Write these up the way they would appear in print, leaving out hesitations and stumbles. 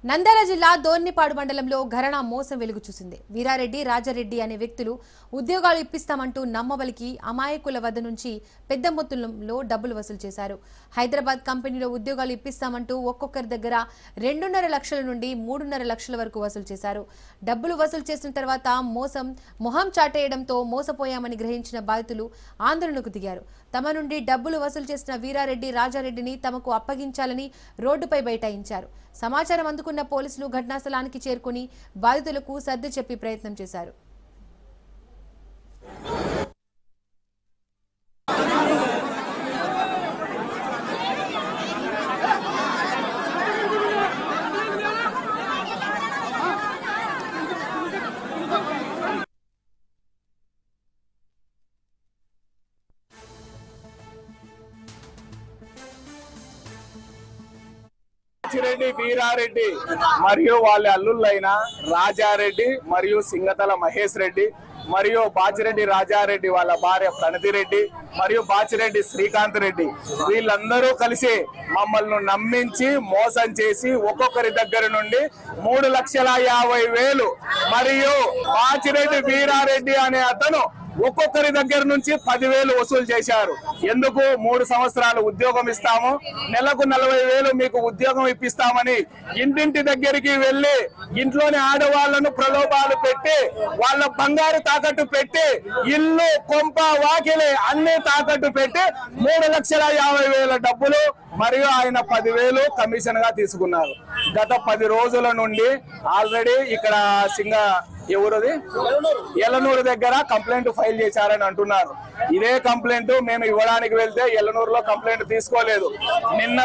నంద్యాల జిల్లా దోర్నిపాడు మండలంలో ఘరానా మోసం వెలుగు చూసింది. వీరారెడ్డి, రాజారెడ్డి అనే వ్యక్తులు ఉద్యోగాలు ఇప్పిస్తామంటూ నమ్మబలికి అమాయకుల వద్ద నుంచి పెద్ద మొత్తంలో డబ్బులు వసూలు చేశారు. హైదరాబాద్ కంపెనీలో ఉద్యోగాలు ఇప్పిస్తామంటూ ఒక్కొక్కరి దగ్గర 2.5 లక్షల నుండి 3.5 లక్షల వరకు వసూలు చేశారు. డబ్బులు వసూలు చేసిన తర్వాత మొహం చాటేయడంతో మోసపోయామని గ్రహించిన బాధితులు ఆందోళనకు దిగారు. తమ నుండి డబ్బులు వసూలు చేసిన వీరారెడ్డి, రాజారెడ్డిని తమకు అప్పగించాలని రోడ్డుపై బైఠాయించారు. సమాచారం అందుకున్న పోలీసులు ఘటనా స్థలానికి చేరుకుని బాధితులకు సర్ది చెప్పి ప్రయత్నం చేశారు. బాచిరెడ్డి వీరారెడ్డి మరియు వాళ్ళ అల్లుళ్ళైన రాజారెడ్డి మరియు సింగతల మహేష్ రెడ్డి మరియు బాచిరెడ్డి రాజారెడ్డి వాళ్ళ భార్య ప్రణతిరెడ్డి మరియు బాచిరెడ్డి శ్రీకాంత్ రెడ్డి వీళ్ళందరూ కలిసి మమ్మల్ని నమ్మించి మోసం చేసి ఒక్కొక్కరి దగ్గర నుండి 3,50,000 మరియు బాచిరెడ్డి వీరారెడ్డి అనే అతను ఒక్కొక్కరి దగ్గర నుంచి 10,000 వసూలు చేశారు. ఎందుకు 3 సంవత్సరాలు ఉద్యోగం ఇస్తాము, నెలకు 40,000 మీకు ఉద్యోగం ఇప్పిస్తామని ఇంటింటి దగ్గరికి వెళ్లి ఇంట్లోని ఆడవాళ్లను ప్రలోభాలు పెట్టి వాళ్ళ బంగారు తాకట్టు పెట్టి ఇల్లు కొంప వాకిలి అన్ని తాకట్టు పెట్టి 3,50,000 డబ్బులు మరియు ఆయన 10,000 కమిషన్ గా తీసుకున్నారు. గత 10 రోజుల నుండి ఆల్రెడీ ఇక్కడ ఎవరది ఎల్లనూరు దగ్గర కంప్లైంట్ ఫైల్ చేశారని అంటున్నారు. ఇదే కంప్లైంట్ మేము ఇవ్వడానికి వెళ్తే ఎల్లనూరులో కంప్లైంట్ తీసుకోలేదు. నిన్న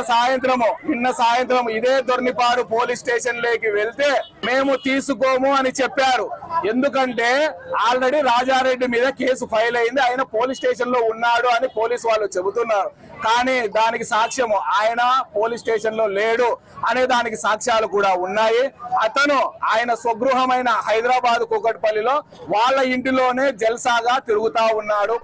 సాయంత్రం ఇదే దొర్నిపాడు పోలీస్ స్టేషన్ లోకి వెళ్తే మేము తీసుకోము అని చెప్పారు. ఎందుకంటే ఆల్రెడీ రాజారెడ్డి మీద కేసు ఫైల్ అయింది, ఆయన పోలీస్ స్టేషన్ లో ఉన్నాడు అని పోలీసు వాళ్ళు చెబుతున్నారు. కానీ దానికి సాక్ష్యము ఆయన పోలీస్ స్టేషన్ లో లేడు అనే దానికి సాక్ష్యాలు కూడా ఉన్నాయి. అతను ఆయన స్వగృహమైన హైదరాబాద్ కూకట్పల్లిలో వాళ్ళ ఇంటిలోనే జల్సాగా తిరుగుతా ఉన్నాడు.